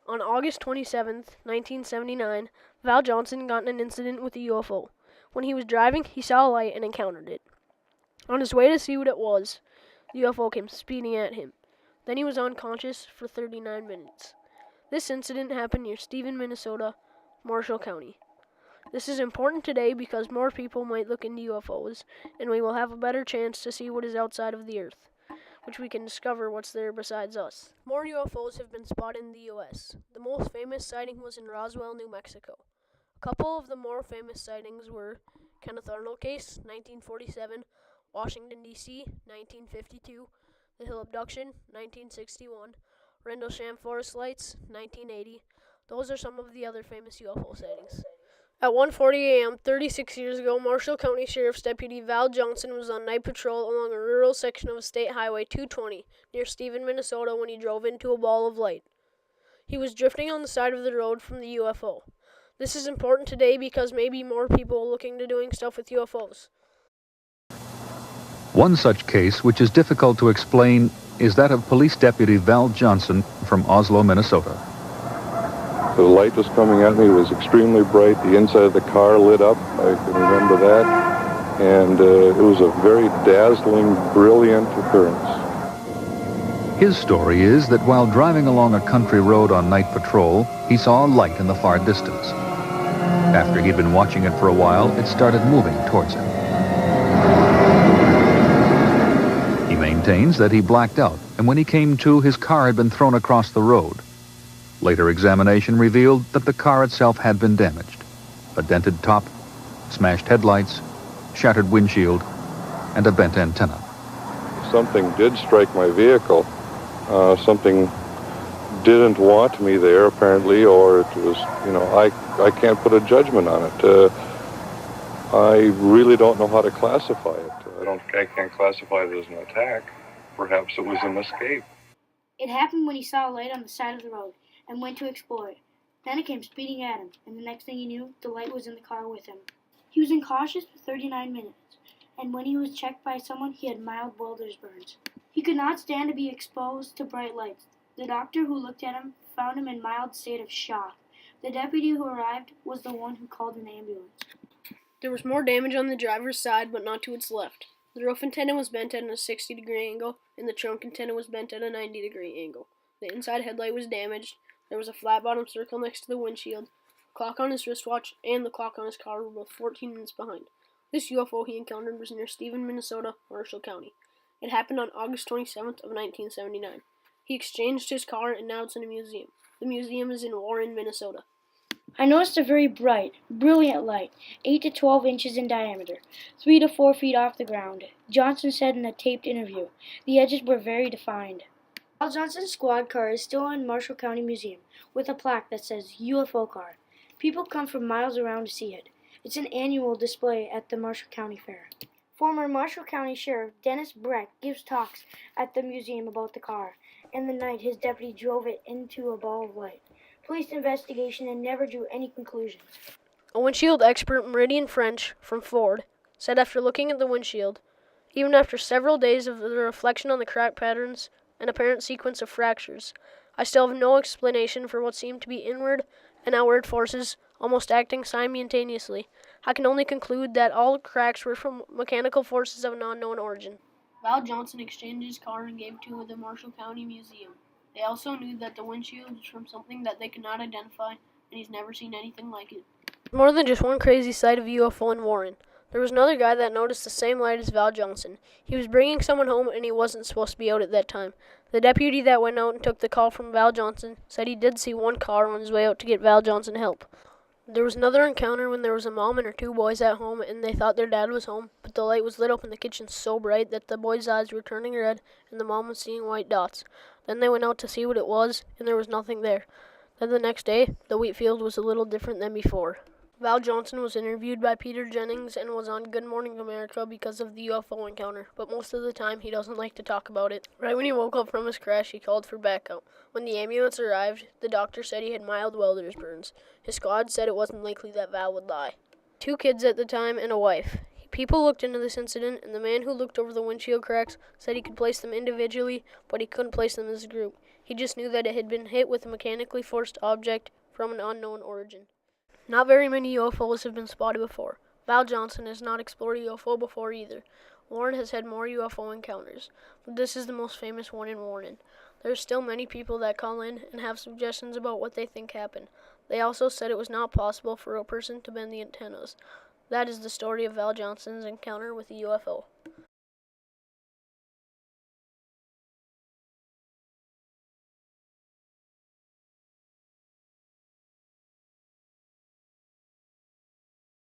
On August 27th, 1979, Val Johnson got in an incident with a UFO. When he was driving, he saw a light and encountered it. On his way to see what it was, the UFO came speeding at him. Then he was unconscious for 39 minutes. This incident happened near Stephen, Minnesota, Marshall County. This is important today because more people might look into UFOs, and we will have a better chance to see what is outside of the Earth, which we can discover what's there besides us. More UFOs have been spotted in the U.S. The most famous sighting was in Roswell, New Mexico. A couple of the more famous sightings were Kenneth Arnold case, 1947, Washington, D.C., 1952, the Hill abduction, 1961, Rendlesham Forest Lights, 1980. Those are some of the other famous UFO sightings. At 1:40 a.m., 36 years ago, Marshall County Sheriff's Deputy Val Johnson was on night patrol along a rural section of State Highway 220 near Stephen, Minnesota, when he drove into a ball of light. He was drifting on the side of the road from the UFO. This is important today because maybe more people are looking to doing stuff with UFOs. One such case, which is difficult to explain, is that of Police Deputy Val Johnson from Oslo, Minnesota. The light was coming at me. It was extremely bright. The inside of the car lit up. I can remember that. And it was a very dazzling, brilliant occurrence. His story is that while driving along a country road on night patrol, he saw a light in the far distance. After he'd been watching it for a while, it started moving towards him. He maintains that he blacked out, and when he came to, his car had been thrown across the road. Later examination revealed that the car itself had been damaged. A dented top, smashed headlights, shattered windshield, and a bent antenna. Something did strike my vehicle. Something didn't want me there, apparently, or it was, I can't put a judgment on it. I really don't know how to classify it. I can't classify it as an attack. Perhaps it was an escape. It happened when he saw a light on the side of the road and went to explore it. Then it came speeding at him, and the next thing he knew, the light was in the car with him. He was unconscious for 39 minutes, and when he was checked by someone, he had mild welder's burns. He could not stand to be exposed to bright lights. The doctor who looked at him found him in mild state of shock. The deputy who arrived was the one who called an ambulance. There was more damage on the driver's side, but not to its left. The roof antenna was bent at a 60-degree angle, and the trunk antenna was bent at a 90-degree angle. The inside headlight was damaged. There was a flat-bottom circle next to the windshield. The clock on his wristwatch and the clock on his car were both 14 minutes behind. This UFO he encountered was near Stephen, Minnesota, Marshall County. It happened on August 27th of 1979. He exchanged his car, and now it's in a museum. The museum is in Warren, Minnesota. I noticed a very bright, brilliant light, 8 to 12 inches in diameter, 3 to 4 feet off the ground. Johnson said in a taped interview. The edges were very defined. Val Johnson's squad car is still in Marshall County Museum with a plaque that says UFO car. People come from miles around to see it. It's an annual display at the Marshall County Fair. Former Marshall County Sheriff Dennis Breck gives talks at the museum about the car and the night his deputy drove it into a ball of light. Police investigation and never drew any conclusions. A windshield expert, Meridian French, from Ford, said after looking at the windshield, even after several days of the reflection on the crack patterns and apparent sequence of fractures, I still have no explanation for what seemed to be inward and outward forces almost acting simultaneously. I can only conclude that all cracks were from mechanical forces of an unknown origin. Val Johnson exchanged his car and gave to the Marshall County Museum. They also knew that the windshield was from something that they could not identify, and he's never seen anything like it. More than just one crazy sight of UFO in Warren. There was another guy that noticed the same light as Val Johnson. He was bringing someone home, and he wasn't supposed to be out at that time. The deputy that went out and took the call from Val Johnson said he did see one car on his way out to get Val Johnson help. There was another encounter when there was a mom and her 2 boys at home, and they thought their dad was home, but the light was lit up in the kitchen so bright that the boys' eyes were turning red, and the mom was seeing white dots. Then they went out to see what it was, and there was nothing there. Then the next day, the wheat field was a little different than before. Val Johnson was interviewed by Peter Jennings and was on Good Morning America because of the UFO encounter, but most of the time he doesn't like to talk about it. Right when he woke up from his crash, he called for backup. When the ambulance arrived, the doctor said he had mild welder's burns. His squad said it wasn't likely that Val would lie. 2 kids at the time and a wife. People looked into this incident, and the man who looked over the windshield cracks said he could place them individually, but he couldn't place them as a group. He just knew that it had been hit with a mechanically forced object from an unknown origin. Not very many UFOs have been spotted before. Val Johnson has not explored a UFO before either. Warren has had more UFO encounters, but this is the most famous one in Warren. There are still many people that call in and have suggestions about what they think happened. They also said it was not possible for a person to bend the antennas. That is the story of Val Johnson's encounter with a UFO.